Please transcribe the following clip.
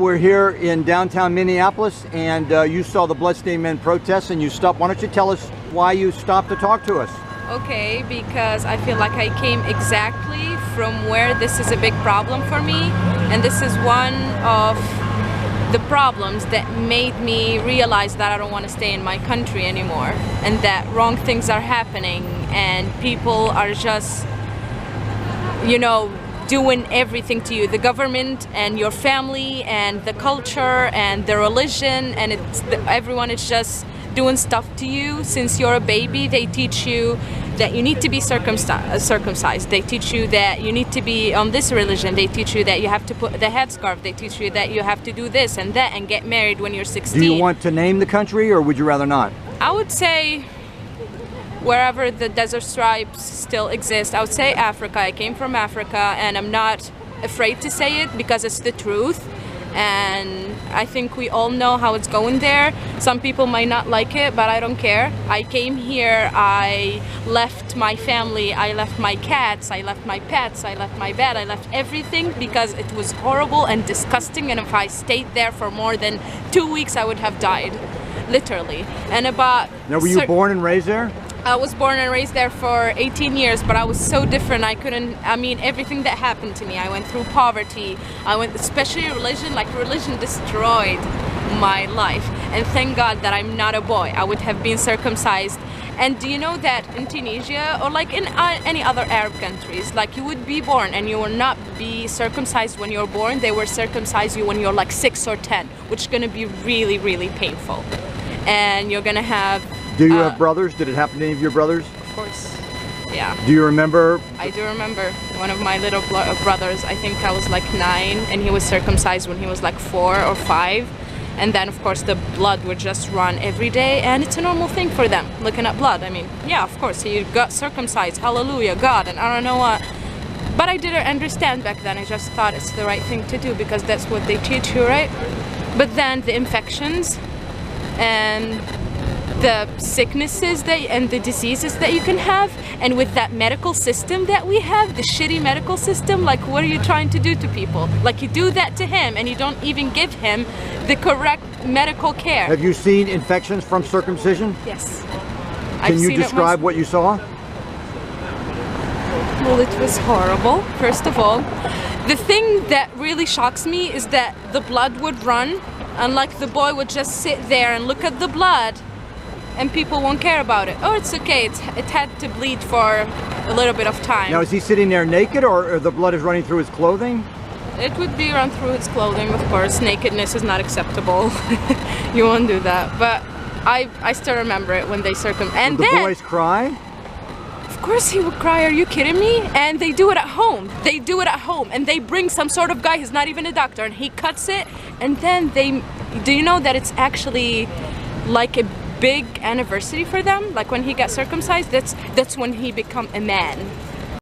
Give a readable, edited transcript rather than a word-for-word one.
We're here in downtown Minneapolis, and you saw the Bloodstained Men protests and you stopped. Why don't you tell us why you stopped to talk to us? Okay, because I feel like I came exactly from where this is a big problem for me, and this is one of the problems that made me realize that I don't want to stay in my country anymore, and that wrong things are happening and people are just, you know, doing everything to you, the government and your family and the culture and the religion, and everyone is just doing stuff to you since you're a baby. They teach you that you need to be circumcised. They teach you that you need to be on this religion. They teach you that you have to put the headscarf. They teach you that you have to do this and that and get married when you're 16. Do you want to name the country, or would you rather not? I would say wherever the desert stripes still exist. I would say Africa. I came from Africa, and I'm not afraid to say it because it's the truth. And I think we all know how it's going there. Some people might not like it, but I don't care. I came here, I left my family, I left my cats, I left my pets, I left my bed, I left everything because it was horrible and disgusting, and if I stayed there for more than 2 weeks I would have died, literally. And about... Now, were you born and raised there? I was born and raised there for 18 years, but I was so different. I mean, everything that happened to me. I went through poverty. Especially religion, like religion destroyed my life. And thank God that I'm not a boy. I would have been circumcised. And do you know that in Tunisia, or like in any other Arab countries, like you would be born and you will not be circumcised when you're born. They will circumcise you when you're like 6 or 10, which is gonna be really, really painful. And you're gonna have... Do you have brothers? Did it happen to any of your brothers? Of course, yeah. Do you remember? I do remember one of my little brothers. I think I was like 9, and he was circumcised when he was like 4 or 5. And then, of course, the blood would just run every day, and it's a normal thing for them, looking at blood. I mean, yeah, of course, he got circumcised, hallelujah, God, and I don't know what. But I didn't understand back then. I just thought it's the right thing to do because that's what they teach you, right? But then the infections and the sicknesses and the diseases that you can have, and with that medical system that we have, the shitty medical system, like what are you trying to do to people? Like you do that to him and you don't even give him the correct medical care. Have you seen infections from circumcision? Yes. Can you describe what you saw? Well, it was horrible, first of all. The thing that really shocks me is that the blood would run, and like the boy would just sit there and look at the blood, and people won't care about it. Oh, it's okay, it had to bleed for a little bit of time. Now, is he sitting there naked, or the blood is running through his clothing? It would be run through his clothing, of course. Nakedness is not acceptable. You won't do that. But I still remember it when they And the boys cry? Of course he would cry, are you kidding me? And they do it at home. They do it at home, and they bring some sort of guy who's not even a doctor, and he cuts it, and then do you know that it's actually like a big anniversary for them? Like when he got circumcised, that's when he become a man.